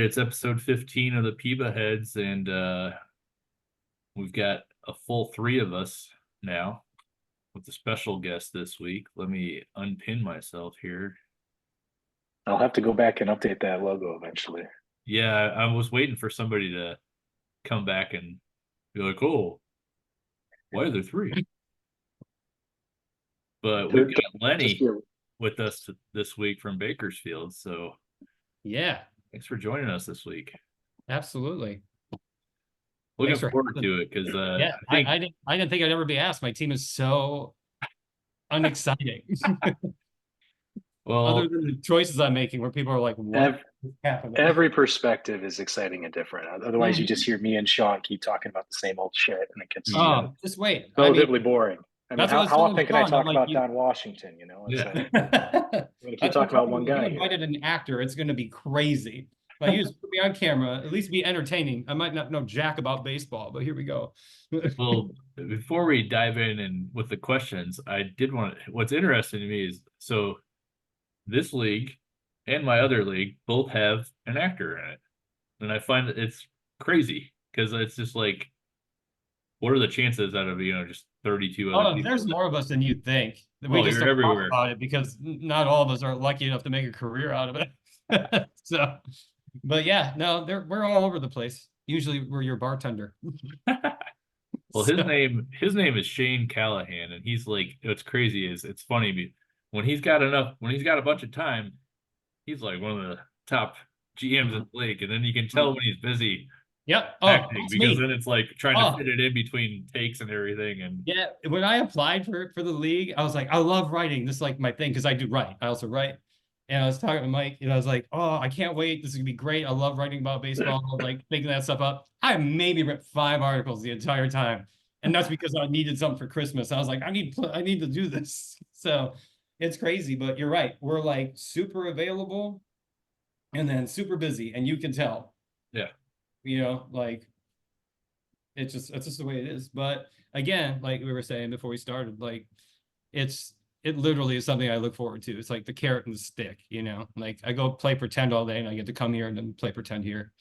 right, it's episode 15 of the PEBAheads, and we've got a full three of us now with a special guest this week. Let me unpin myself here. I'll have to go back and update that logo eventually. Yeah, I was waiting for somebody to come back and be like, "Oh, why are there three?" But we've To got just Lenny be with us this week from Bakersfield. So Yeah, thanks for joining us this week. absolutely. Looking Thanks for forward having me. to it because Yeah, I think I didn't think I'd ever be asked. My team is so unexciting. Other well, than the choices I'm making, where people are like, "What ev- is happening?" every perspective is exciting and different. Otherwise, you just hear me and Sean keep talking about the same old shit, and it gets yeah, Oh, just wait. I mean, relatively boring. I mean, that's what I how, was how telling often can I Sean. I'm talk like, about you. Don Washington? It's yeah. like we're gonna keep That's what I'm talking about telling one you. You guy here. invited an actor. It's going to be crazy. Like, you just put me on camera. At least be entertaining. I might not know jack about baseball, but here we go. Well, before we dive in and with the questions, I did want what's interesting to me is so this league and my other league both have an actor in it. And I find that it's crazy because it's just like, what are the chances out of, just 32 other Oh, people there's more of us than you'd think. We oh, just you're don't talk everywhere. about it because not all of us are lucky enough to make a career out of it. So, but yeah, no, we're all over the place. Usually we're your bartender. Well, his So, name is Shane Callahan, and he's like, what's crazy is it's funny when he's got a bunch of time, he's like one of the top GMs in the league, and then you can tell when he's busy yep. Oh, acting that's because me. then it's like trying to Oh, fit it in between takes and everything. And yeah. When I applied for the league, I was like, I love writing. This is like my thing because I do write. I also write. And I was talking to Mike, and I was like, "Oh, I can't wait! This is gonna be great. I love writing about baseball, like making that stuff up." I maybe read 5 articles the entire time, and that's because I needed something for Christmas. I was like, I need to do this." So it's crazy, but you're right. We're like super available, and then super busy, and you can tell. yeah, Like it's just the way it is. But again, like we were saying before we started, like it's it literally is something I look forward to. It's like the carrot and the stick, Like I go play pretend all day and I get to come here and then play pretend here.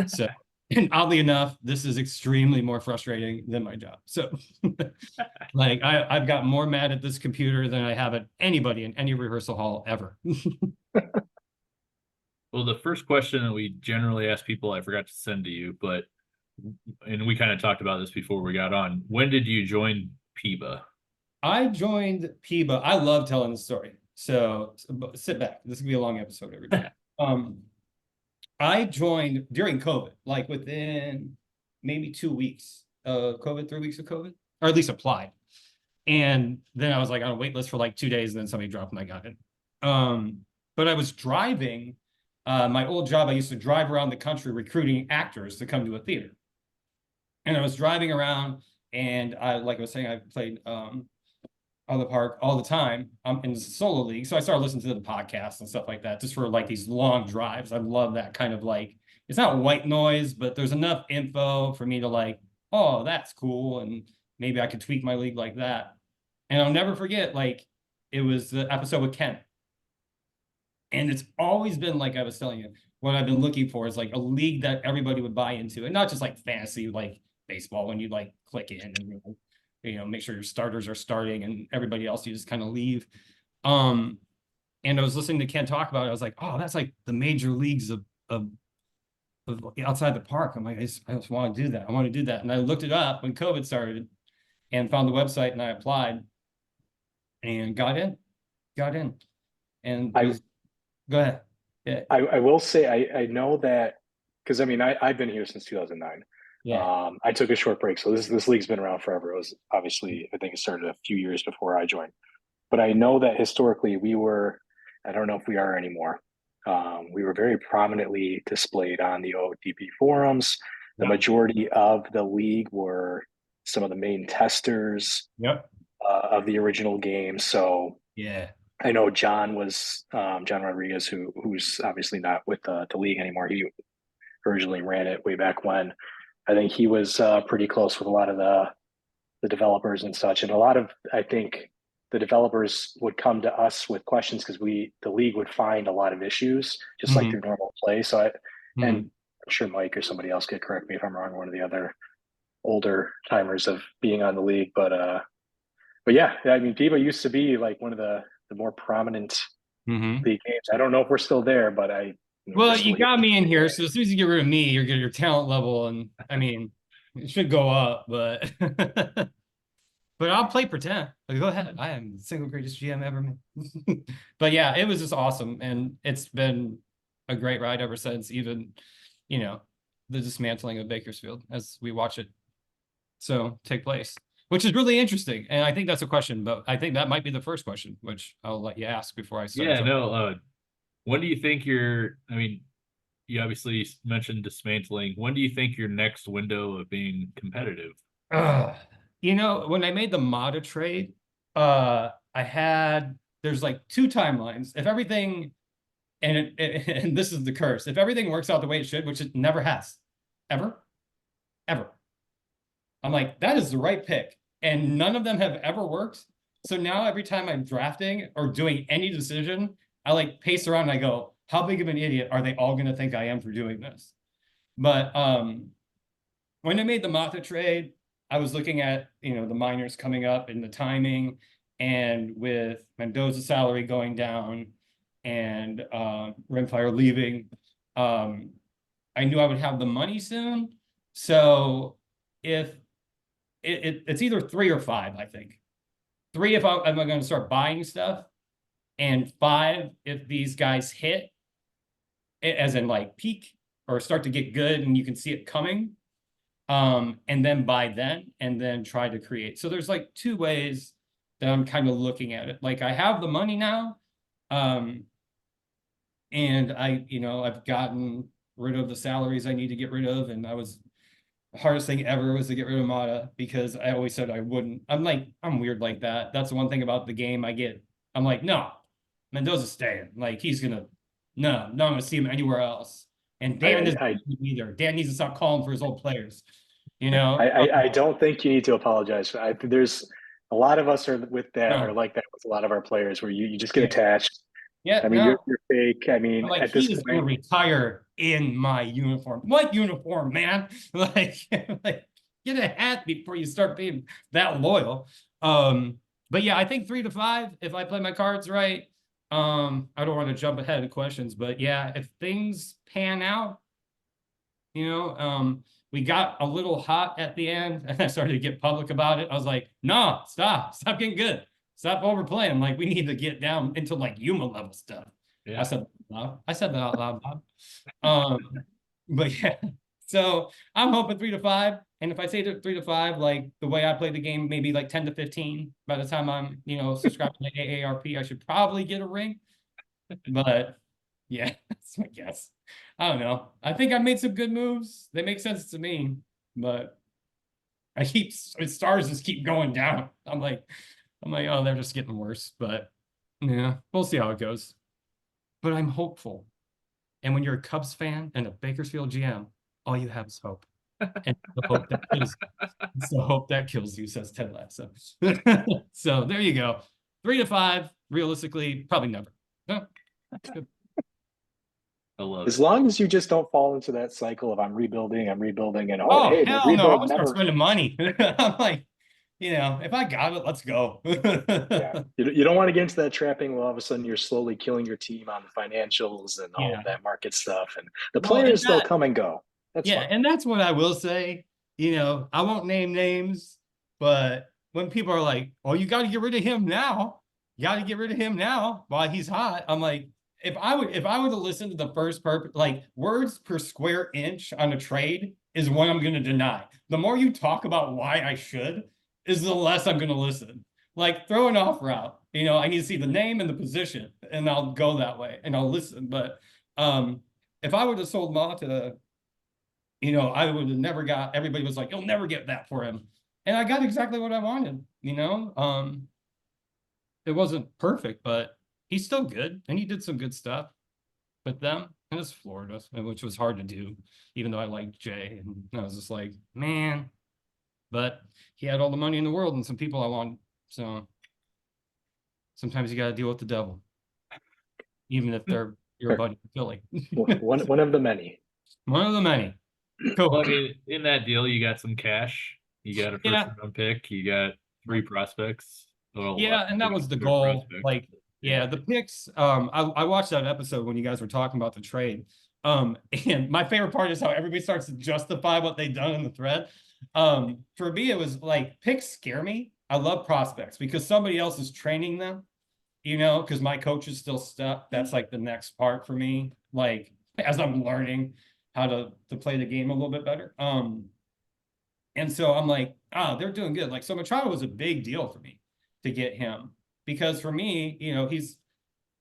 So and oddly enough, this is extremely more frustrating than my job. So like I've got more mad at this computer than I have at anybody in any rehearsal hall ever. well, the first question that we generally ask people, I forgot to send to you, but and we kind of talked about this before we got on. When did you join PEBA? I joined PEBA. I love telling the story. So sit back. This could be a long episode, everybody. Um, I joined during COVID, like within maybe 2 weeks of COVID, 3 weeks of COVID, or at least applied. And then I was like on a wait list for like 2 days, and then somebody dropped and I got it. But I was driving. My old job, I used to drive around the country recruiting actors to come to a theater. And I was driving around, and like I was saying, I played on the park all the time. I'm in the solo league. So I started listening to the podcasts and stuff like that, just for like these long drives. I love that kind of like, it's not white noise, but there's enough info for me to like, oh, that's cool. And maybe I could tweak my league like that. And I'll never forget, like, it was the episode with Ken. And it's always been like I was telling you, what I've been looking for is like a league that everybody would buy into, and not just like fantasy, like baseball, when you like click in and make sure your starters are starting and everybody else you just kind of leave. Um, and I was listening to Ken talk about it. I was like, oh, that's like the major leagues of outside the park. I'm like, I just want to do that. I want to do that. And I looked it up when COVID started and found the website, and I applied and got in. And it I was, go ahead. Yeah. I will say I know that because I mean I've been here since 2009. Yeah. I took a short break, so this league's been around forever. It was obviously I think it started a few years before I joined, but I know that historically we were. I don't know if we are anymore. We were very prominently displayed on the OTP forums. The Yep. majority of the league were some of the main testers Yep. of the original game. So Yeah. I know John was John Rodriguez, who's obviously not with the league anymore. He originally ran it way back when. I think he was pretty close with a lot of the developers and such, and a lot of I think the developers would come to us with questions because the league would find a lot of issues just like Mm-hmm. through normal play. So and Mm-hmm. sure Mike or somebody else could correct me if I'm wrong, one of the other older timers of being on the league. But yeah, I mean, FIBA used to be like one of the more prominent league games. I don't know if we're still there, but we're Well, still you here. got me in here, so as soon as you get rid of me, you're getting your talent level, and I mean, it should go up, but but I'll play pretend. Like, go ahead. I am the single greatest GM ever made. But yeah, it was just awesome, and it's been a great ride ever since. Even, you know, the dismantling of Bakersfield as we watch it take place, which is really interesting. And I think that's a question, but I think that might be the first question, which I'll let you ask before I start. Yeah, no. When do you think I mean, you obviously mentioned dismantling. When do you think your next window of being competitive? You know, when I made the Mata trade, there's like two timelines. If everything, and this is the curse, if everything works out the way it should, which it never has, ever, I'm like, that is the right pick. And none of them have ever worked. So now every time I'm drafting or doing any decision, I like pace around and I go, how big of an idiot are they all going to think I am for doing this? But when I made the Mata trade, I was looking at, the minors coming up and the timing, and with Mendoza's salary going down and Rimfire leaving, I knew I would have the money soon. So if it's either 3 or 5, I think. 3 if I'm going to start buying stuff, and 5 if these guys hit, as in like peak or start to get good and you can see it coming. And then buy then, and then try to create. So there's like 2 ways that I'm kind of looking at it. Like I have the money now, and I've gotten rid of the salaries I need to get rid of, and the hardest thing ever was to get rid of Mata, because I always said I wouldn't. I'm weird like that. That's the one thing about the game I'm like, no, Mendoza's staying. Like no, I'm gonna see him anywhere else. And Dan isn't either. Dan needs to stop calling for his old players. I don't think you need to apologize. There's a lot of us are with that, or like that with a lot of our players, where you just get attached. Yeah, I mean, you're fake. I mean, like, at this he is point, gonna retire in my uniform. What uniform, man? Like get a hat before you start being that loyal. But yeah, I think 3 to 5 if I play my cards right. I don't want to jump ahead of questions, but yeah, if things pan out, we got a little hot at the end, and I started to get public about it. I was like, no, stop getting good. Stop overplaying. Like, we need to get down into like Yuma level stuff. Yeah. I said that out loud, Bob. But yeah, so I'm hoping 3 to 5. And if I say 3 to 5, like the way I play the game, maybe like 10 to 15. By the time I'm, subscribed to AARP, I should probably get a ring. But yeah, that's my guess. I don't know. I think I made some good moves. They make sense to me, but stars just keep going down. I'm like, oh, they're just getting worse. But yeah, we'll see how it goes. But I'm hopeful. And when you're a Cubs fan and a Bakersfield GM, all you have is hope. And the hope that kills you. It's the hope that kills you, says Ted Lasso. So there you go. 3 to 5, realistically, probably never. No, that's good. I love as long as you just don't fall into that cycle of I'm rebuilding, and hey, hell no, I was never spending money. I'm like, if I got it, let's go. Yeah, you don't want to get into that trapping where all of a sudden you're slowly killing your team on the financials and all of that market stuff, and the players they'll come and go. That's fine. And that's what I will say. I won't name names, but when people are like, "Oh, you got to get rid of him now," while he's hot, I'm like, if I were to listen to the first like words per square inch on a trade is what I'm going to deny. The more you talk about why I should, is the less I'm going to listen. Like, throw an off route. I need to see the name and the position, and I'll go that way and I'll listen. But if I would have sold Mata, I would have never got. Everybody was like, "You'll never get that for him," and I got exactly what I wanted. It wasn't perfect, but he's still good, and he did some good stuff with them. And it's Florida, which was hard to do, even though I liked Jay. And I was just like, man. But he had all the money in the world and some people I wanted. So sometimes you got to deal with the devil, even if they're your buddy in Philly. one of the many. One of the many. Cool. Well, I mean, in that deal, you got some cash, you got a first Yeah. round pick, you got 3 prospects. Well, Yeah, and that was the they're goal. prospects. Like, Yeah. yeah, the picks. I watched that episode when you guys were talking about the trade. And my favorite part is how everybody starts to justify what they've done in the thread. For me, it was like picks scare me. I love prospects because somebody else is training them, because my coach is still stuck. That's like the next part for me. Like as I'm learning how to play the game a little bit better. And so I'm like, they're doing good. Like, so Machado was a big deal for me to get him because for me, he's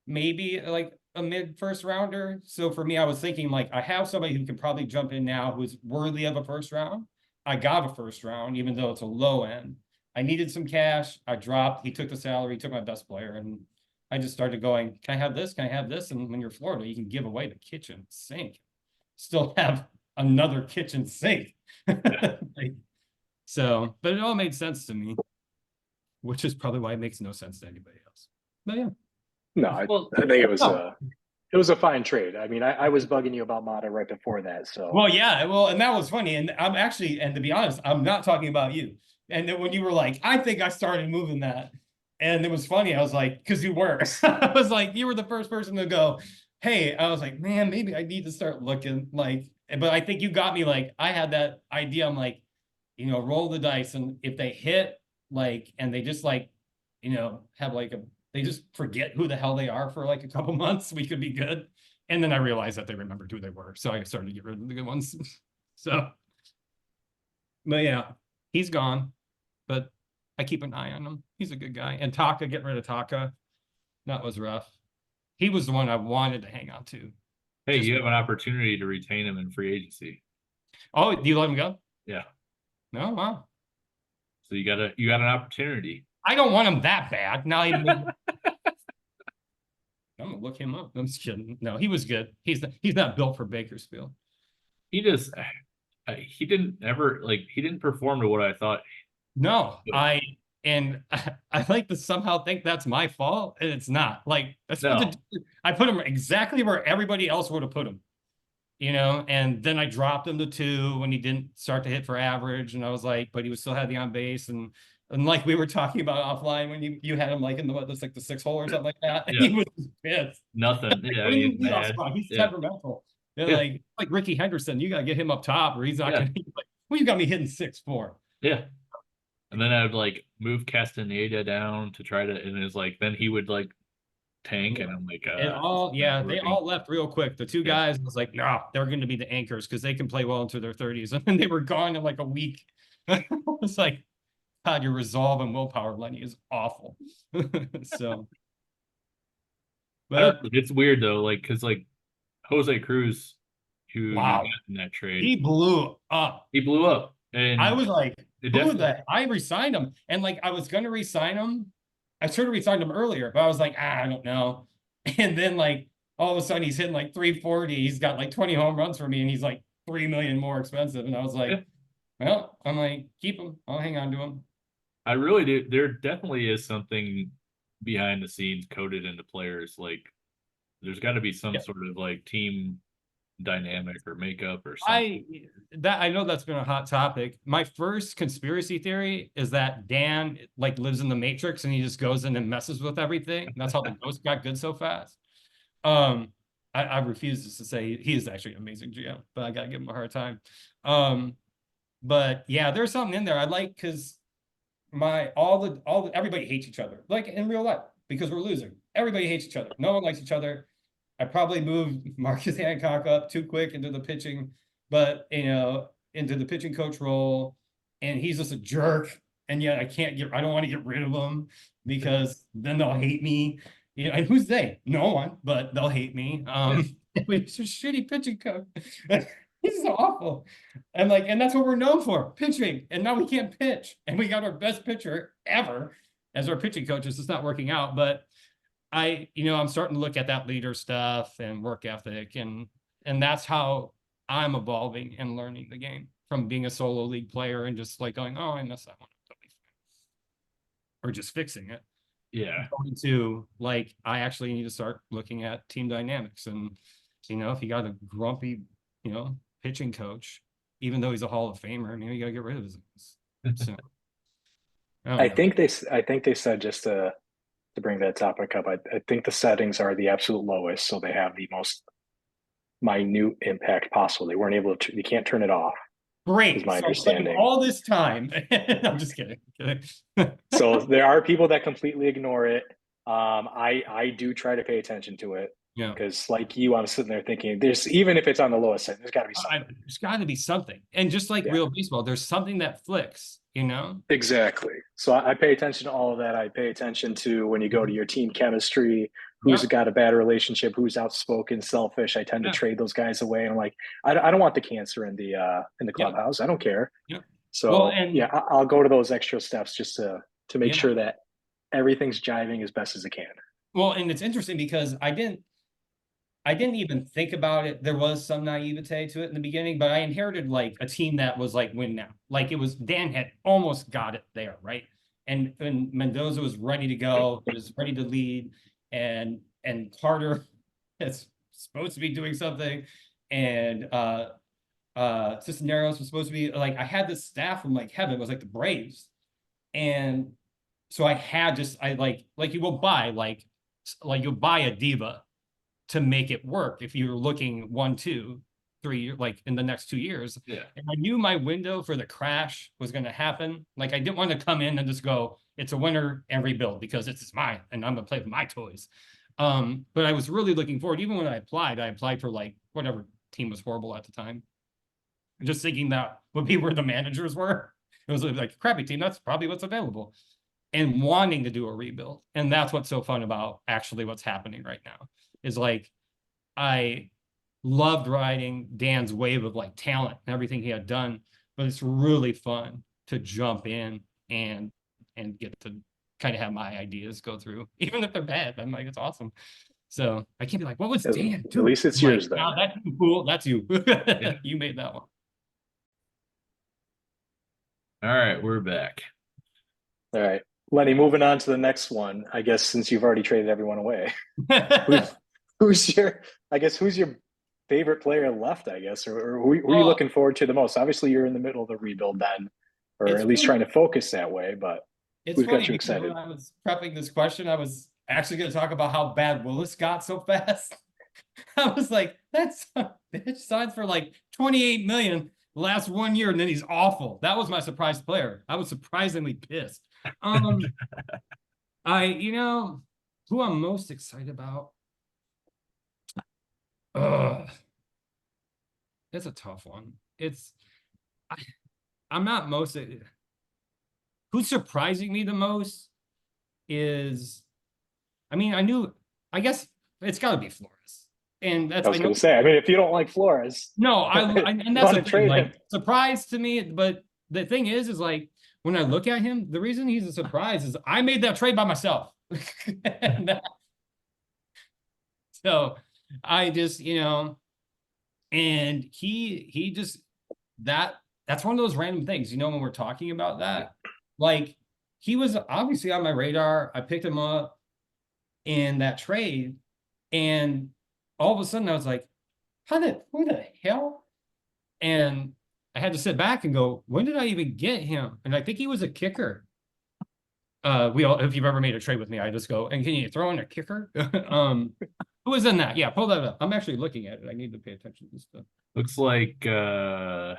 maybe like a mid first rounder. So for me, I was thinking like, I have somebody who can probably jump in now who's worthy of a first round. I got a first round, even though it's a low end. I needed some cash. I dropped. He took the salary, took my best player, and I just started going, can I have this? Can I have this? And when you're Florida, you can give away the kitchen sink, still have another kitchen sink. Like, so, but it all made sense to me, which is probably why it makes no sense to anybody else. But yeah. No, I Well, think it was a fine trade. I mean, I was bugging you about Mata right before that. So Well, yeah, well, and that was funny. And I'm actually, and to be honest, I'm not talking about you. And then when you were like, I think I started moving that. And it was funny. I was like, because you were. I was like, you were the first person to go, hey, I was like, man, maybe I need to start looking like, but I think you got me like, I had that idea. I'm like, roll the dice. And if they hit, like, and they just like, have like they just forget who the hell they are for like a couple months, we could be good. And then I realized that they remembered who they were. So I started to get rid of the good ones. So, but yeah, he's gone, but I keep an eye on him. He's a good guy. And Taka, getting rid of Taka, that was rough. He was the one I wanted to hang on to. hey, you have an opportunity to retain him in free agency. Oh, do you let him go? Yeah. No, wow. So you got an opportunity. I don't want him that bad. Now I'm gonna look him up. I'm just kidding. No, he was good. He's not built for Bakersfield. He just he didn't perform to what I thought. No, I like to somehow think that's my fault, and it's not. Like No. I put him exactly where everybody else would have put him, and then I dropped him to 2 when he didn't start to hit for average, and I was like, but he still had the on base, and like we were talking about offline when you had him like in that's like the 6-hole or something like that. Yeah. He was pissed. Nothing. Yeah, What do you he's mean mad. He's Yeah. temperamental. Yeah, Yeah. like Ricky Henderson, you gotta get him up top, or he's not Yeah. gonna be like, well, you got me hitting 6-4. Yeah. And then I would like move Castaneda down to try to, and it's like then he would like tank, and I'm like, It all, it's yeah, not they working. all left real quick. The 2 Yeah. guys was like, no, they're going to be the anchors because they can play well into their 30s. And then they were gone in like a week. It's like, God, your resolve and willpower, Lenny, is awful. So, but It's weird though, like because like Jose Cruz, who you wow, got in that trade, he blew up. he blew up, and I was like, it who definitely, the? I resigned him, and like I was gonna resign him. I should have resigned him earlier, but I was like, I don't know. And then like all of a sudden he's hitting like 340. He's got like 20 home runs for me, and he's like 3 million more expensive. And I was like, yeah, well, I'm like, keep him. I'll hang on to him. I really do. There definitely is something behind the scenes coded into players. Like there's got to be some sort of like team dynamic or makeup or something. I know that's been a hot topic. My first conspiracy theory is that Dan like lives in the Matrix and he just goes in and messes with everything. That's how the ghost got good so fast. I refuse to say he is actually an amazing GM, but I gotta give him a hard time. But yeah, there's something in there I like because everybody hates each other, like in real life, because we're losing. Everybody hates each other. No one likes each other. I probably moved Marcus Hancock up too quick into the pitching, but into the pitching coach role, and he's just a jerk. And yet I don't want to get rid of him because then they'll hate me. And who's they? No one, but they'll hate me. He's a shitty pitching coach. He's so awful. And that's what we're known for, pitching. And now we can't pitch. And we got our best pitcher ever as our pitching coach. It's just not working out. But I'm starting to look at that leader stuff and work ethic, and that's how I'm evolving and learning the game from being a solo league player and just like going, oh, I messed that one up, or just fixing it. Yeah. Going to like, I actually need to start looking at team dynamics, and if you got a grumpy pitching coach, even though he's a Hall of Famer. Maybe you got to get rid of his ass. So I don't know. I think they said, just to bring that topic up, I think the settings are the absolute lowest, so they have the most minute impact possible. They weren't able to. You can't turn it off. Is Great. my So I'm spending understanding. all this time. I'm just kidding. So there are people that completely ignore it. I do try to pay attention to it, Yeah. because like you, I'm sitting there thinking, there's, even if it's on the lowest setting, there's got to be something. There's got to be something. And just like Yeah. real baseball, there's something that flicks, Exactly. So I pay attention to all of that. I pay attention to when you go to your team chemistry, who's Yeah. got a bad relationship, who's outspoken, selfish. I tend to Yeah. trade those guys away. And I'm like, I don't want the cancer in the Yeah. clubhouse. I don't care. Yeah. So Well, and yeah, I'll go to those extra steps just to make yeah. sure that everything's jiving as best as it can. Well, and it's interesting because I didn't even think about it. There was some naivete to it in the beginning, but I inherited like a team that was like win now. Like it was, Dan had almost got it there, right? And Mendoza was ready to go. He was ready to lead, and Carter is supposed to be doing something, and Cisneros was supposed to be like, I had this staff from like heaven. It was like the Braves, and so I had just you will buy you'll buy a diva to make it work if you're looking 1, 2, 3 years, like in the next 2 years. Yeah. And I knew my window for the crash was going to happen. Like I didn't want to come in and just go, it's a winner and rebuild because it's mine and I'm going to play with my toys. But I was really looking forward. Even when I applied for like whatever team was horrible at the time. Just thinking that would be where the managers were. It was like a crappy team. That's probably what's available. And wanting to do a rebuild. And that's what's so fun about actually what's happening right now. Is like, I loved riding Dan's wave of like talent and everything he had done, but it's really fun to jump in and get to kind of have my ideas go through, even if they're bad. I'm like, it's awesome. So I can't be like, what was Dan doing? At least it's I'm yours, like, then. oh, that's cool. That's you. Yeah. You made that one. All right, we're back. All right, Lenny, moving on to the next one. I guess since you've already traded everyone away, who's your favorite player left, I guess, or who are you looking forward to the most? Obviously, you're in the middle of the rebuild then, or at least trying to focus that way, but who's got you excited? When I was prepping this question, I was actually going to talk about how bad Willis got so fast. I was like, that's bitch signs for like 28 million last 1 year, and then he's awful. That was my surprise player. I was surprisingly pissed. Who I'm most excited about. It's a tough one. I'm not most. Who's surprising me the most is, I guess it's got to be Flores. And that's, I was going to say, I mean, if you don't like Flores, no, and that's the thing, like, surprise to me. But the thing is like, when I look at him, the reason he's a surprise is I made that trade by myself. So I just, and he just, that's one of those random things, when we're talking about that, like he was obviously on my radar. I picked him up in that trade, and all of a sudden I was like, who the hell? And I had to sit back and go, when did I even get him? And I think he was a kicker. If you've ever made a trade with me, I just go, and can you throw in a kicker? Who was in that? Yeah, pull that up. I'm actually looking at it. I need to pay attention to this stuff. Looks like there's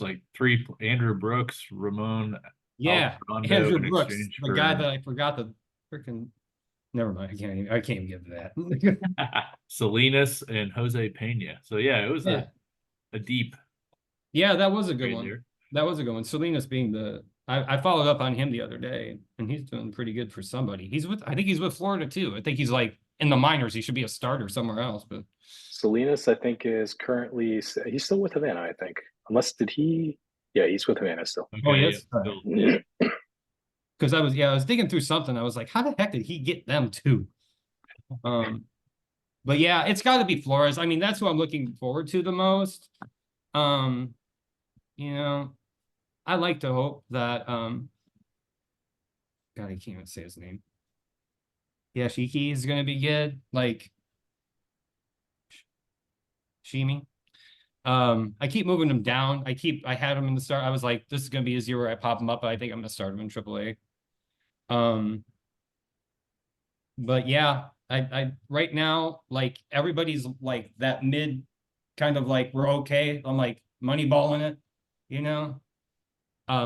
like 3: Andrew Brooks, Ramon. Yeah, Alvarado Andrew Brooks, the for... guy that I forgot the freaking. Never mind. I can't even get to that. Salinas and Jose Pena. So yeah, it was a deep. Yeah, that was a good trade one. there. That was a good one. Salinas being I followed up on him the other day, and he's doing pretty good for somebody. I think he's with Florida too. I think he's like in the minors. He should be a starter somewhere else. But Salinas, I think, is currently, he's still with Havana, I think. Yeah, he's with Havana still. Okay, oh, yes. Yeah. Because I was digging through something. I was like, how the heck did he get them too? But yeah, it's got to be Flores. I mean, that's who I'm looking forward to the most. I like to hope that God, I can't even say his name. Yeah, Shiki is gonna be good. Like, Sheemy. I keep moving him down. I had him in the start. I was like, this is gonna be a zero. I pop him up, but I think I'm gonna start him in AAA. But yeah, I right now, like everybody's like that mid kind of like we're okay. I'm like money balling it, you know.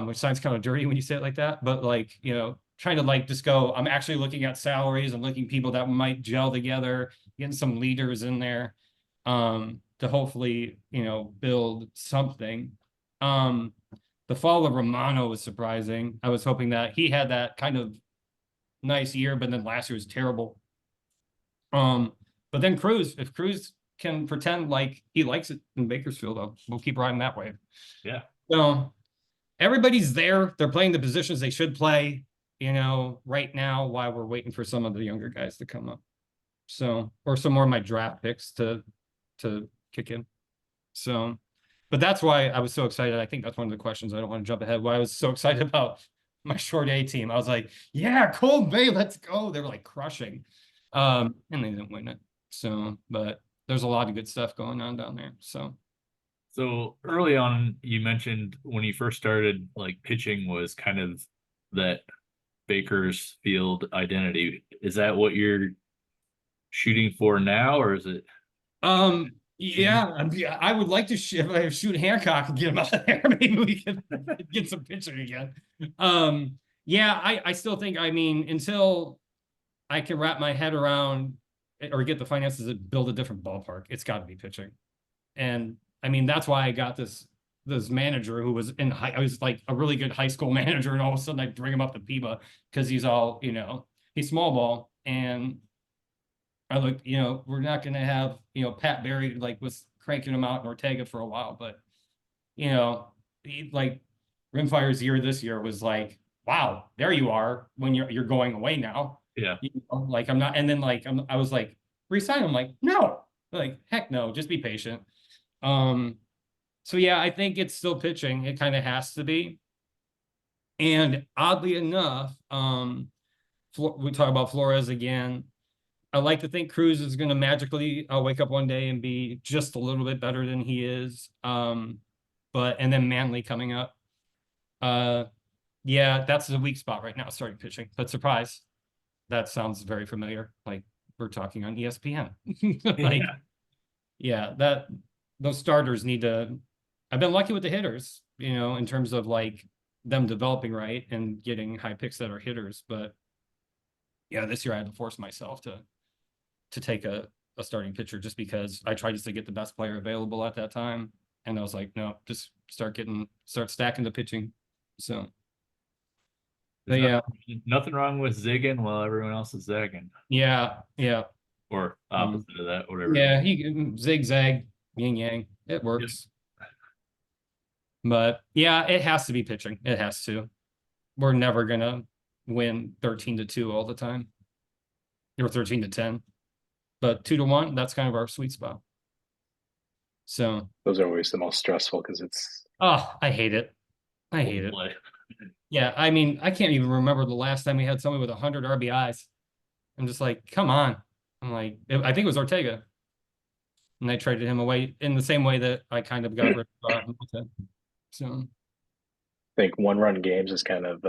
Which sounds kind of dirty when you say it like that, but like, you know, trying to like just go, I'm actually looking at salaries. I'm looking people that might gel together, getting some leaders in there, to hopefully, you know, build something. The fall of Romano was surprising. I was hoping that he had that kind of nice year, but then last year was terrible. But then Cruz, if Cruz can pretend like he likes it in Bakersfield, we'll keep riding that wave. Yeah. So everybody's there. They're playing the positions they should play, you know, right now while we're waiting for some of the younger guys to come up. So, or some more of my draft picks to kick in. So, but that's why I was so excited. I think that's one of the questions. I don't want to jump ahead. Why I was so excited about my short A team. I was like, yeah, Cold Bay, let's go. They were like crushing. And they didn't win it. So, but there's a lot of good stuff going on down there. So early on, you mentioned when you first started, like pitching was kind of that Bakersfield identity. Is that what you're shooting for now, or is it? Yeah, I would like to shoot Hancock and get him out of there. Maybe we can get some pitching again. Yeah, I still think, I mean, until I can wrap my head around or get the finances to build a different ballpark, it's got to be pitching. And I mean, that's why I got this manager who was I was like a really good high school manager, and all of a sudden I bring him up to PEBA because he's all, you know, he's small ball. And I look, you know, we're not going to have, you know, Pat Barry like was cranking him out in Ortega for a while, but you know, like Rimfire's year this year was like, wow, there you are when you're going away now. Yeah. You know, like I'm not, and then like I was like, resign. I'm like, no, like heck no, just be patient. So yeah, I think it's still pitching. It kind of has to be. And oddly enough, we talk about Flores again. I like to think Cruz is going to magically wake up one day and be just a little bit better than he is. And then Manley coming up. Yeah, that's a weak spot right now, starting pitching. But surprise, that sounds very familiar. Like we're talking on ESPN. Like, yeah, those starters need to. I've been lucky with the hitters, you know, in terms of like them developing right and getting high picks that are hitters. But yeah, this year I had to force myself to take a starting pitcher just because I tried just to get the best player available at that time. And I was like, no, just start stacking the pitching. So, but yeah, nothing wrong with zigging while everyone else is zagging. Yeah. Or opposite of that, whatever. Yeah, he zigzag, yin yang. It works. Yep. But yeah, it has to be pitching. It has to. We're never gonna win 13-2 all the time. Or 13-10. But 2-1, that's kind of our sweet spot. So those are always the most stressful because it's I hate it. I hate it. Yeah, I mean, I can't even remember the last time we had somebody with 100 RBIs. I'm just like, come on. I'm like, I think it was Ortega. And I traded him away in the same way that I kind of got rid of So I think one-run games has kind of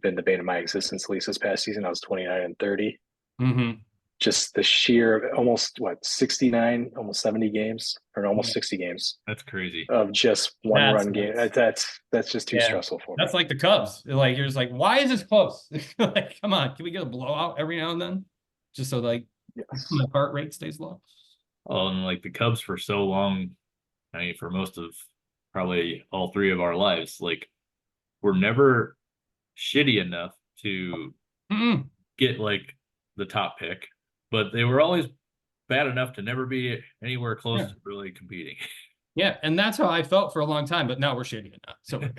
been the bane of my existence, at least this past season. I was 29-30. Just the sheer almost 69, almost 70 games, or almost 60 games. That's crazy. Of just one-run game. That's just too stressful for me. That's like the Cubs. Like you're just like, why is this close? Like, come on, can we get a blowout every now and then? Just so like the heart rate stays low. Oh, and like the Cubs for so long, I mean, for most of probably all three of our lives, like we're never shitty enough to get like the top pick, but they were always bad enough to never be anywhere close to really competing. Yeah, and that's how I felt for a long time, but now we're shitty enough. So we're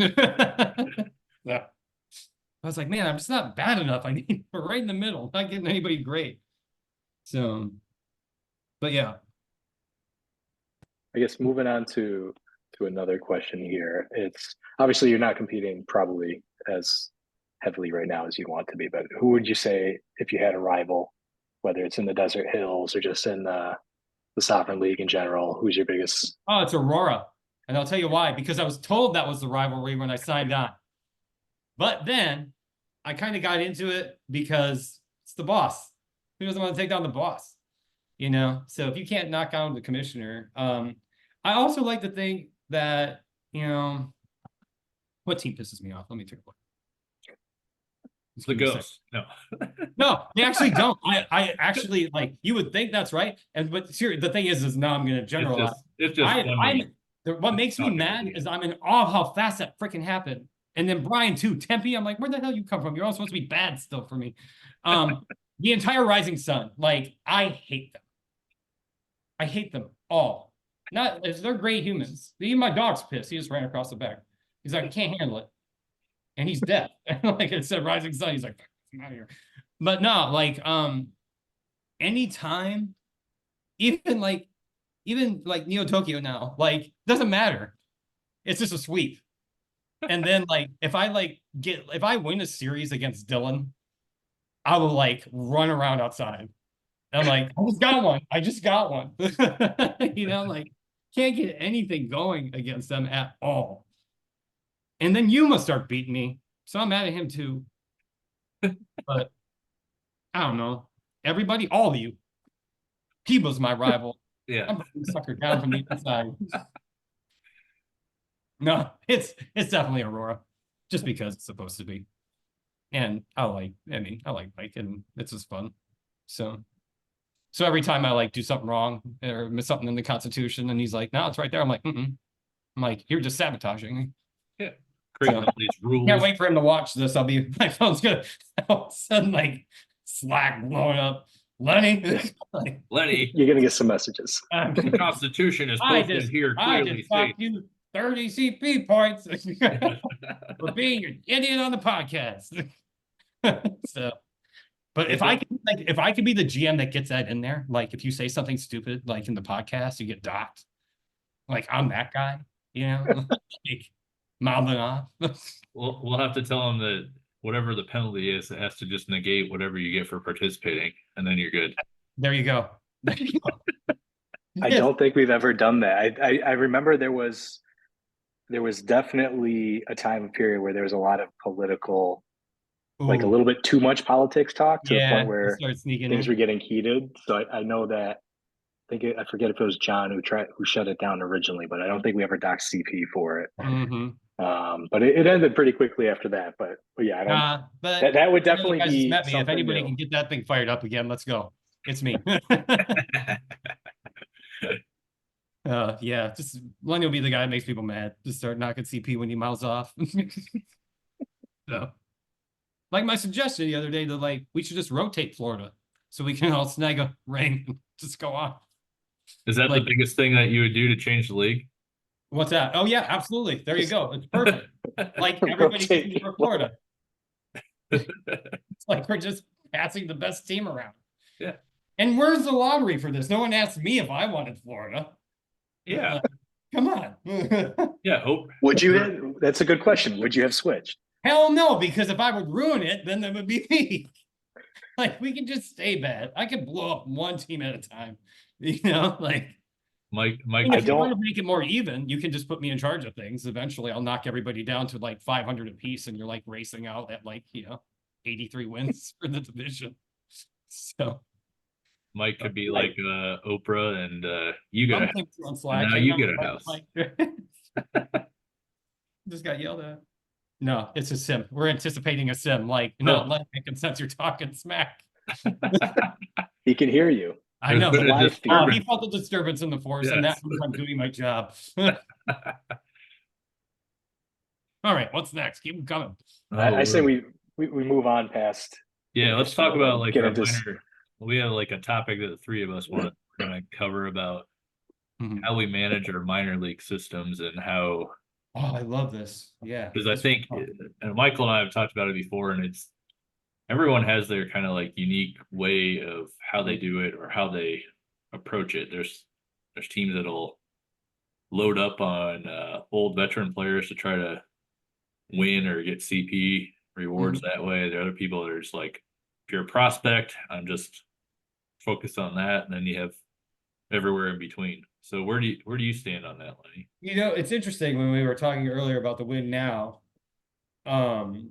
good. Yeah. I was like, man, I'm just not bad enough. We're right in the middle, not getting anybody great. So, but yeah. I guess moving on to another question here. It's obviously you're not competing probably as heavily right now as you want to be, but who would you say if you had a rival, whether it's in the Desert Hills or just in the Sovereign League in general? Who's your biggest? Oh, it's Aurora. And I'll tell you why, because I was told that was the rivalry when I signed on. But then I kind of got into it because it's the boss. Who doesn't want to take down the boss? You know, so if you can't knock out the commissioner, I also like to think that, you know, what team pisses me off? Let me take a look. Just The give me a second. ghost. No. No, they actually don't. I actually like, you would think that's right. And but seriously, the thing is now I'm gonna generalize. It's just fun. What makes me mad is I'm in awe of how fast that freaking happened. And then Brian too, Tempe. I'm like, where the hell you come from? You're all supposed to be bad still for me. The entire Rising Sun, like, I hate them. I hate them all. Not they're great humans. Even my dog's pissed. He just ran across the back. He's like, I can't handle it. And he's deaf. Like it said Rising Sun. He's like, I'm out of here. But no, like anytime, even like Neo Tokyo now, like doesn't matter. It's just a sweep. And then like if I win a series against Dylan, I will like run around outside. I'm like, I just got one. You know, like can't get anything going against them at all. And then you must start beating me. So I'm mad at him too. But I don't know. Everybody, all of you. PEBA's my rival. Yeah. I'm a sucker down from the inside. No, it's definitely Aurora. Just because it's supposed to be. And I like Mike, and it's just fun. So every time I like do something wrong or miss something in the Constitution, and he's like, no, it's right there. I'm like, I'm like, you're just sabotaging. Yeah. Creating all these rules. Can't wait for him to watch this. My phone's gonna all of a sudden like Slack blowing up. Lenny, Lenny, You're gonna get some messages. the Constitution is posted here clearly. I just talked you 30 CP points for being an idiot on the podcast. So, but if I could be the GM that gets that in there, like if you say something stupid like in the podcast, you get docked. Like I'm that guy, you know, like mouthing off. We'll have to tell him that whatever the penalty is, it has to just negate whatever you get for participating, and then you're good. There you go. I don't think we've ever done that. I remember there was definitely a time period where there was a lot of political, like a little bit too much politics talk to the point where things were getting heated. So I know that. I forget if it was John who shut it down originally, but I don't think we ever docked CP for it. But it ended pretty quickly after that. But yeah, I don't. But that would definitely be. Met me. If anybody can get that thing fired up again, let's go. It's me. Yeah, just Lenny will be the guy that makes people mad. Just start knocking CP when he mouths off. So, like my suggestion the other day, that like we should just rotate Florida so we can all snag a ring and just go on. Is that like the biggest thing that you would do to change the league? What's that? Oh yeah, absolutely. There you go. It's perfect. Like everybody can for Florida. It's like we're just passing the best team around. Yeah. And where's the lottery for this? No one asked me if I wanted Florida. Yeah. Come on. Yeah. Would you? That's a good question. Would you have switched? Hell no, because if I would ruin it, then that would be me. Like we can just stay bad. I can blow up one team at a time. You know, like Mike. If you want to make it more even, you can just put me in charge of things. Eventually, I'll knock everybody down to like 500 apiece, and you're like racing out at like 83 wins for the division. So Mike could be like Oprah, and you get on Slack. now you get a house. Just got yelled at. No, it's a sim. We're anticipating a sim. Like, no, let me sense you're talking smack. He can hear you. I know. He felt a disturbance in the force, and that means I'm doing my job. All right, what's next? Keep them coming. I say we move on past. Yeah, let's talk about like our minor. We have like a topic that the three of us want to kind of cover about how we manage our minor league systems and how. Oh, I love this. Yeah, because I think, and Michael and I have talked about it before, and it's everyone has their kind of like unique way of how they do it or how they approach it. There's teams that'll load up on old veteran players to try to win or get CP rewards that way. There are other people that are just like, if you're a prospect, I'm just focused on that. And then you have everywhere in between. So where do you stand on that, Lenny? You know, it's interesting when we were talking earlier about the win now. And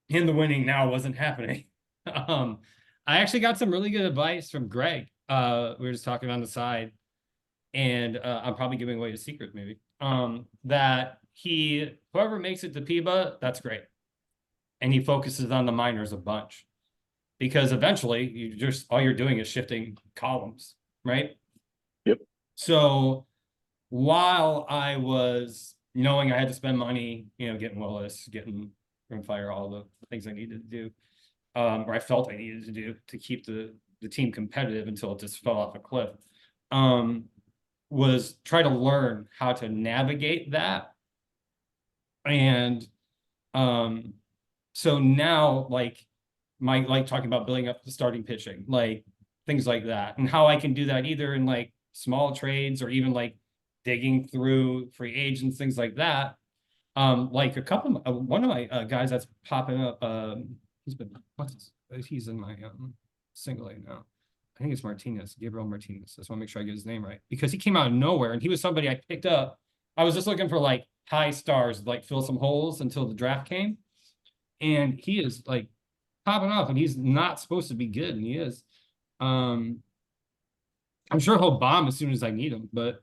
the winning now wasn't happening. I actually got some really good advice from Greg. We were just talking on the side, and I'm probably giving away a secret, maybe. That whoever makes it to PEBA, that's great. And he focuses on the minors a bunch. Because eventually all you're doing is shifting columns, right? Yep. So while I was knowing I had to spend money, getting Willis, getting Rimfire, all the things I needed to do, or I felt I needed to do to keep the team competitive until it just fell off a cliff, was try to learn how to navigate that. And so now, like talking about building up the starting pitching, like things like that, and how I can do that either in like small trades or even like digging through free agents, things like that. Like one of my guys that's popping up, he's in my single A now. I think it's Martinez, Gabriel Martinez. I just want to make sure I get his name right, because he came out of nowhere and he was somebody I picked up. I was just looking for like high stars, like fill some holes until the draft came. And he is like popping off, and he's not supposed to be good, and he is. I'm sure he'll bomb as soon as I need him, but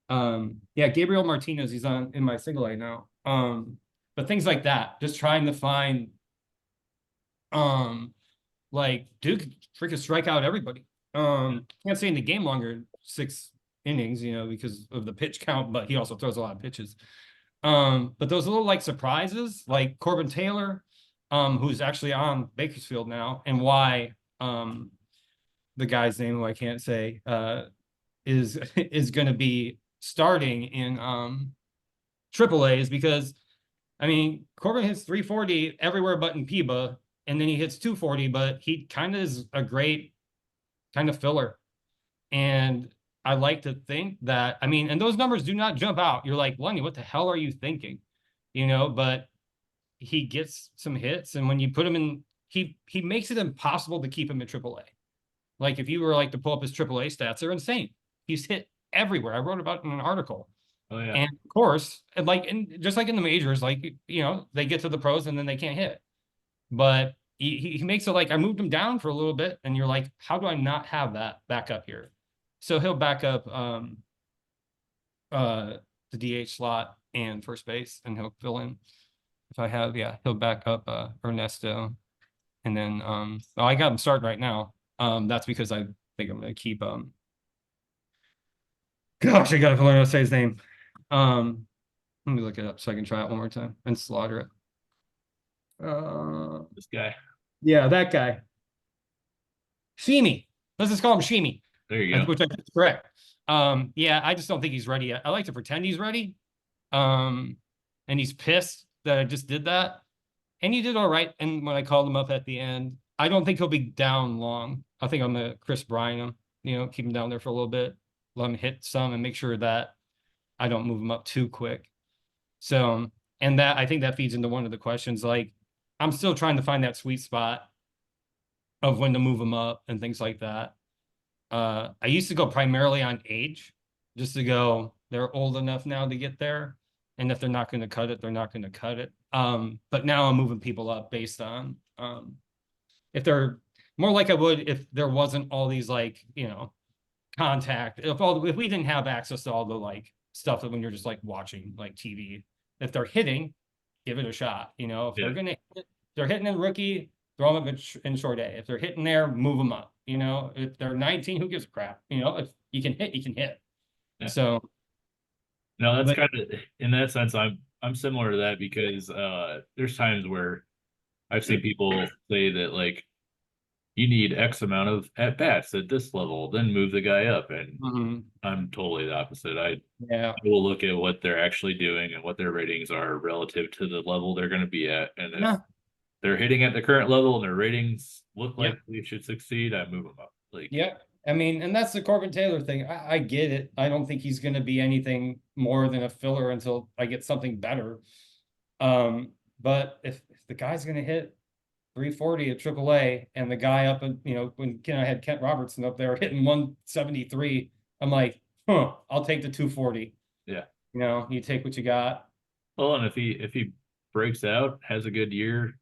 yeah, Gabriel Martinez, he's in my single A now. But things like that, just trying to find like Duke freaking strike out everybody. Can't stay in the game longer 6 innings, because of the pitch count, but he also throws a lot of pitches. But those little like surprises, like Corbin Taylor, who's actually on Bakersfield now, and why the guy's name, who I can't say, is going to be starting in AAA, is because, I mean, Corbin hits 340 everywhere but in PEBA, and then he hits 240, but he kind of is a great kind of filler. And I like to think that, I mean, and those numbers do not jump out. You're like, Lenny, what the hell are you thinking? But he gets some hits, and when you put him in, he makes it impossible to keep him in AAA. Like if you were like to pull up his AAA stats, they're insane. He's hit everywhere. I wrote about it in an article. Oh yeah. And of course, just like in the majors, like they get to the pros and then they can't hit. But he makes it like I moved him down for a little bit, and you're like, how do I not have that back up here? So he'll back up the DH slot and first base, and he'll fill in. If I have, he'll back up Ernesto, and then I got him started right now. That's because I think I'm gonna keep gosh, I gotta learn how to say his name. Let me look it up so I can try it one more time and slaughter it. This guy. Yeah, that guy. Shimi. Let's just call him Shimi. There you go. Which I think is correct. Yeah, I just don't think he's ready yet. I like to pretend he's ready. And he's pissed that I just did that. And he did all right. And when I called him up at the end, I don't think he'll be down long. I think I'm gonna Chris Bryan him, keep him down there for a little bit, let him hit some, and make sure that I don't move him up too quick. So, and that, I think that feeds into one of the questions. Like, I'm still trying to find that sweet spot of when to move them up and things like that. I used to go primarily on age, just to go, they're old enough now to get there. And if they're not going to cut it, they're not going to cut it. But now I'm moving people up based on if they're more like I would if there wasn't all these like, contact. If we didn't have access to all the like stuff that when you're just like watching like TV, if they're hitting, give it a shot. If they're gonna they're hitting in rookie, throw them up in short A. If they're hitting there, move them up. If they're 19, who gives a crap? If you can hit, you can hit. Yeah. So no, that's kind of, in that sense, I'm similar to that, because there's times where I've seen people say that like you need X amount of at bats at this level, then move the guy up, and I'm totally the opposite. I will look at what they're actually doing and what their ratings are relative to the level they're going to be at, and if they're hitting at the current level and their ratings look like they should succeed, I move them up. Like, I mean, and that's the Corbin Taylor thing. I get it. I don't think he's going to be anything more than a filler until I get something better. But if the guy's going to hit 340 at AAA, and the guy up, when I had Kent Robertson up there hitting 173 I'm like, huh, I'll take the 240. Yeah. You know, you take what you got. Well, and if he breaks out, has a good year,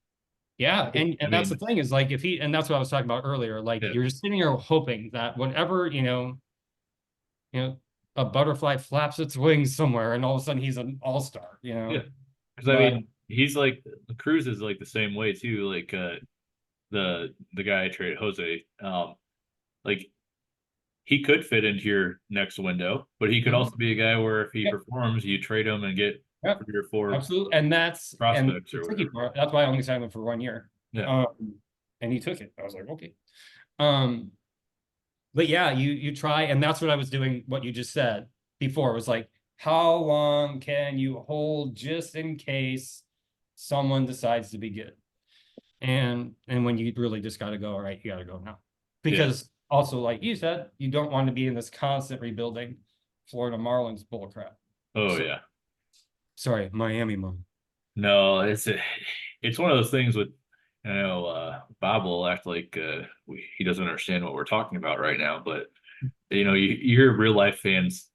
Yeah, and I that's the mean, thing is like if he and that's what I was talking about earlier. Like yeah, you're just sitting here hoping that whatever, a butterfly flaps its wings somewhere and all of a sudden he's an all-star, yeah. Because I But mean, he's like Cruz is like the same way too. Like the guy I traded Jose, like he could fit into your next window, but he could also be a guy where if he yeah, performs, you trade him and get yeah, 3 or 4 absolutely. And prospects the or tricky whatever. part, that's why I only signed him for 1 year. Yeah. And he took it. I was like, okay. Um, but yeah, you try, and that's what I was doing, what you just said before. It was like, how long can you hold just in case someone decides to be good? And when you really just gotta go, all right, you gotta go now. Yeah. Because also, like you said, you don't want to be in this constant rebuilding Florida Marlins bull crap. Oh So yeah. sorry, Miami mom. No, it's one of those things with Bob will act like he doesn't understand what we're talking about right now, but you hear real life fans,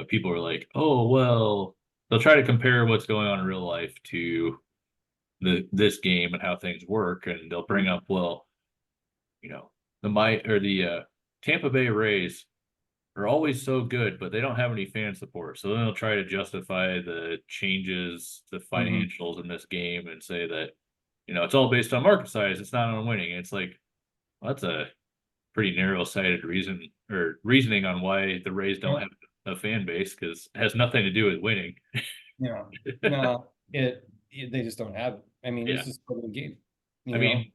people are like, oh well, they'll try to compare what's going on in real life to this game and how things work, and they'll bring up, well, you know, the Tampa Bay Rays are always so good, but they don't have any fan support. So then they'll try to justify the changes, the Mm-hmm. financials in this game and say that, it's all based on market size. It's not on winning. And it's like, well, that's a pretty narrow-sighted reasoning on why the Rays don't have a fan base, because it has nothing to do with winning. Yeah. No, they just don't have it. I mean, Yeah. this is part of the game, I you know. mean,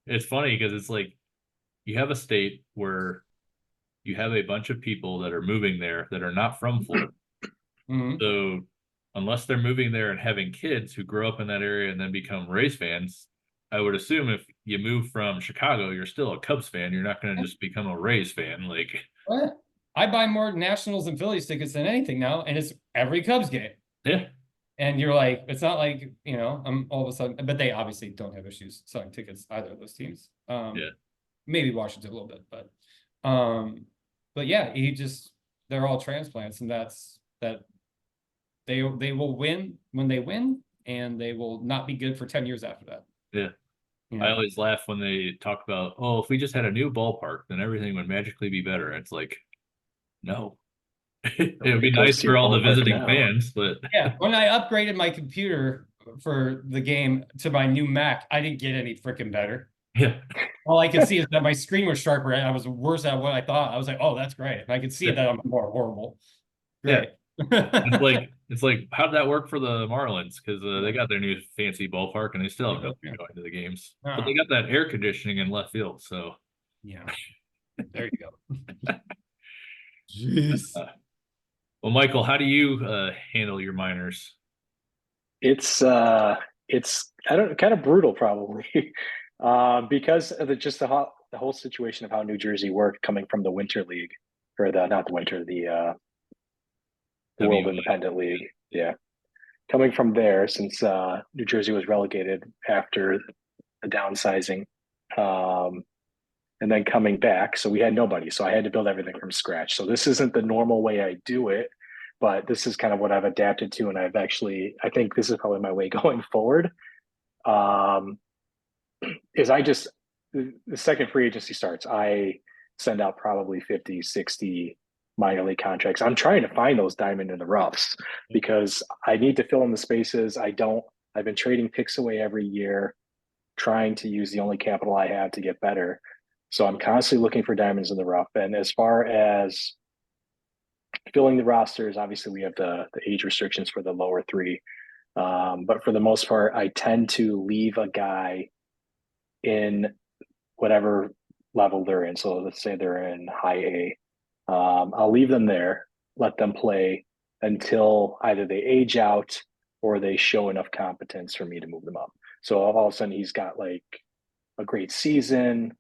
it's funny because it's like you have a state where you have a bunch of people that are moving there that are not from Florida. Mhm. So unless they're moving there and having kids who grow up in that area and then become Rays fans, I would assume if you move from Chicago, you're still a Cubs fan. You're not going to just become a Rays fan. Like, What? I buy more Nationals and Phillies tickets than anything now, and it's every Cubs game. yeah, And you're like, it's not like, I'm all of a sudden, but they obviously don't have issues selling tickets, either of those teams. yeah. Maybe Washington a little bit, um, but yeah, they're all transplants, and that they will win when they win, and they will not be good for 10 years after that. Yeah. You I know, always laugh when they talk about, oh, if we just had a new ballpark, then everything would magically be better. It's like, no. It would Nobody be goes nice to for your all the ballpark visiting now. fans, but yeah. When I upgraded my computer for the game to my new Mac, I didn't get any freaking better. yeah. All I could see is that my screen was sharper and I was worse at what I thought. I was like, oh, that's great. And I could see Yeah. that I'm more horrible. Yeah. Great. It's like how did that work for the Marlins? Because they got their new fancy ballpark and they still have nobody Yeah. going to the games, but they Oh, got that air conditioning in left field. So, yeah. There you go. Jeez. uh, well, Michael, how do you handle your minors? It's I don't kind of brutal probably, because of the whole situation of how New Jersey worked coming from the Winter League, or the not the Winter, the World WI. Independent League. Yeah, coming from there, since New Jersey was relegated after the downsizing, um, and then coming back, so we had nobody. So I had to build everything from scratch. So this isn't the normal way I do it, but this is kind of what I've adapted to, and I think this is probably my way going forward. Um, is I just the second free agency starts, I send out probably 50, 60 minor league contracts. I'm trying to find those diamond in the roughs because I need to fill in the spaces. I've been trading picks away every year, trying to use the only capital I have to get better. So I'm constantly looking for diamonds in the rough. And as far as filling the rosters, obviously we have the age restrictions for the lower three. But for the most part, I tend to leave a guy in whatever level they're in. So let's say they're in high A. I'll leave them there, let them play until either they age out or they show enough competence for me to move them up. So all of a sudden he's got like a great season.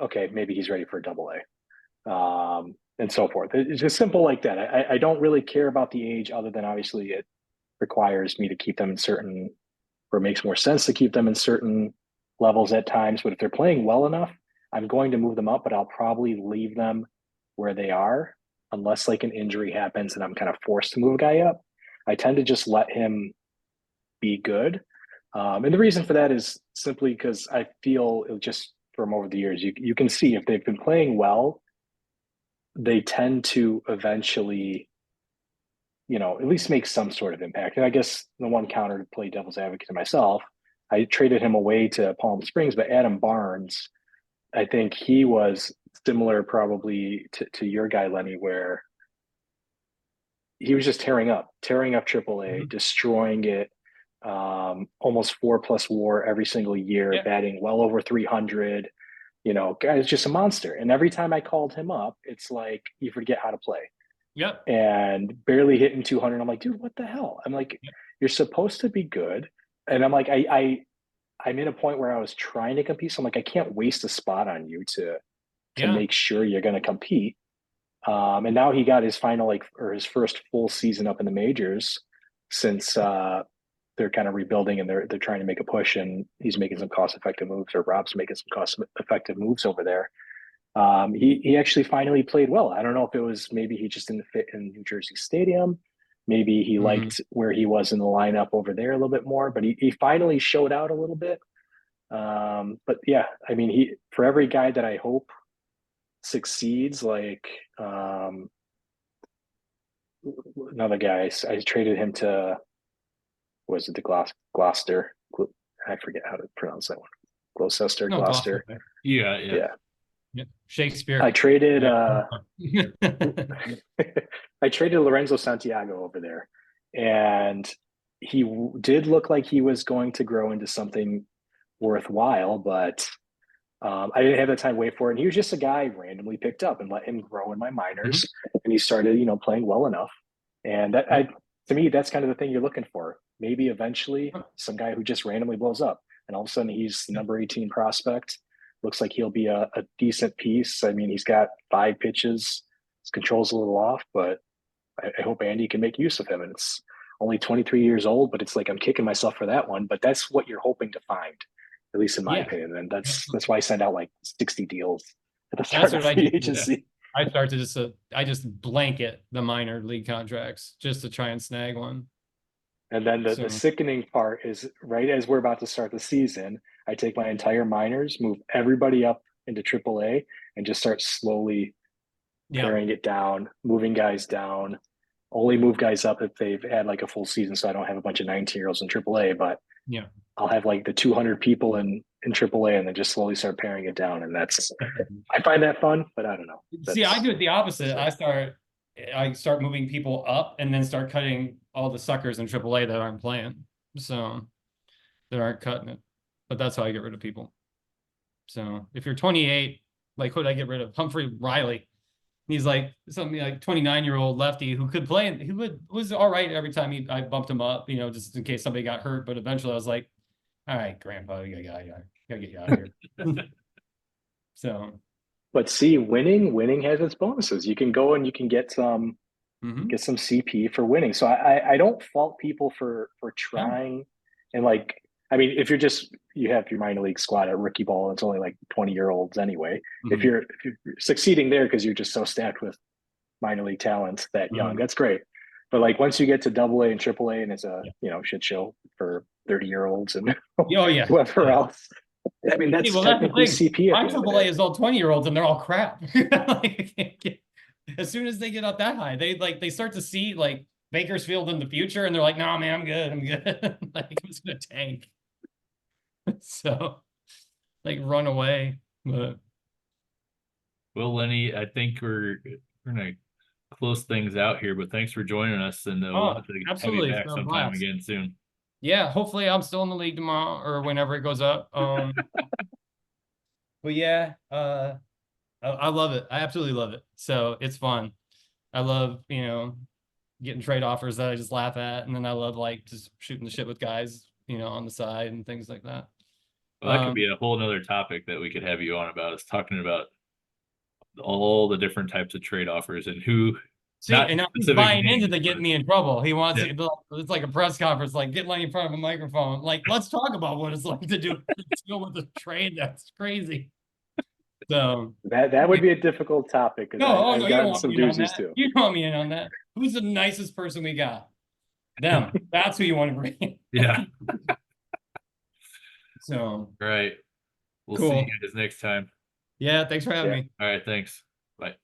Okay, maybe he's ready for a double A. And so forth. It's just simple like that. I don't really care about the age other than obviously it requires me to keep them in certain, or it makes more sense to keep them in certain levels at times. But if they're playing well enough, I'm going to move them up, but I'll probably leave them where they are, unless like an injury happens and I'm kind of forced to move a guy up. I tend to just let him be good. And the reason for that is simply because I feel just from over the years, you can see if they've been playing well, they tend to eventually, at least make some sort of impact. And I guess the one counter to play devil's advocate to myself, I traded him away to Palm Springs, but Adam Barnes, I think he was similar probably to your guy, Lenny, where he was just tearing up AAA, destroying it. Almost 4+ WAR every single year, batting well over 300. Guy's just a monster. And every time I called him up, it's like you forget how to play. Yep. And barely hitting 200. I'm like, dude, what the hell? I'm like, you're supposed to be good. And I'm like, I'm in a point where I was trying to compete. So I'm like, I can't waste a spot on you to make sure you're going to compete. And now he got his final, or his first full season up in the majors since they're kind of rebuilding and they're trying to make a push, and he's making some cost-effective moves, or Rob's making some cost-effective moves over there. He actually finally played well. I don't know if it was maybe he just didn't fit in New Jersey Stadium. Maybe he liked where he was in the lineup over there a little bit more, but he finally showed out a little bit. But yeah, I mean, for every guy that I hope succeeds, like another guy, I traded him to, was it the Gloucester? I forget how to pronounce that one. Gloucester, No, Gloucester. Yeah. Shakespeare. I traded I traded Lorenzo Santiago over there, and he did look like he was going to grow into something worthwhile, but I didn't have the time to wait for it. And he was just a guy I randomly picked up and let him grow in my minors, and he started, playing well enough. And to me, that's kind of the thing you're looking for. Maybe eventually some guy who just randomly blows up, and all of a sudden he's the number 18 prospect. Looks like he'll be a decent piece. I mean, he's got 5 pitches. His control's a little off, but I hope Andy can make use of him. And it's only 23 years old, but it's like I'm kicking myself for that one. But that's what you're hoping to find, at least in my opinion. And that's why I send out like 60 deals at the start of free agency. I start to I just blanket the minor league contracts just to try and snag one. And then the sickening part is right as we're about to start the season, I take my entire minors, move everybody up into AAA, and just start slowly paring it down, moving guys down. Only move guys up if they've had like a full season, so I don't have a bunch of 19-year-olds in AAA. But I'll have like the 200 people in AAA, and then just slowly start paring it down. And I find that fun, but I don't know. See, I do it the opposite. I start moving people up and then start cutting all the suckers in AAA that aren't playing, so that aren't cutting it. But that's how I get rid of people. So if you're 28, like who did I get rid of? Humphrey Riley. He's like something like 29-year-old lefty who could play, and he was all right every time I bumped him up, just in case somebody got hurt. But eventually I was like, all right, Grandpa, you gotta get you out of here. So, but see, winning has its bonuses. You can go and you can get some CP for winning. So I don't fault people for trying. And like, I mean, if you have your minor league squad at rookie ball, it's only like 20-year-olds anyway. If you're succeeding there because you're just so stacked with minor league talents that young, that's great. But like once you get to AA and AAA, and it's a shit show for 30-year-olds and whoever else. I mean, that's technically CP. My AAA is all 20-year-olds, and they're all crap. As soon as they get up that high, they start to see like Bakersfield in the future, and they're like, "No, man, I'm good." Like I'm just gonna tank. So, like, run away. But well, Lenny, I think we're gonna close things out here. But thanks for joining us, and we'll have to have you back sometime again soon. Yeah, hopefully I'm still in the league tomorrow or whenever it goes up. But yeah, I love it. I absolutely love it. So it's fun. I love, getting trade offers that I just laugh at. And then I love like just shooting the shit with guys, on the side and things like that. Well, that could be a whole nother topic that we could have you on about, is talking about all the different types of trade offers and who. And now he's buying into the getting me in trouble. He wants it's like a press conference, like get Lenny in front of a microphone. Like, let's talk about what it's like to deal with a trade. That's crazy. So That would be a difficult topic because no, I've no, you don't gotten want some me in on doozies that. too. You don't want me in on that. Who's the nicest person we got? Them. That's who you want to bring in. Yeah. So All right. We'll see cool. you guys next time. Yeah, thanks for having Yeah. me. All right. Thanks. Bye.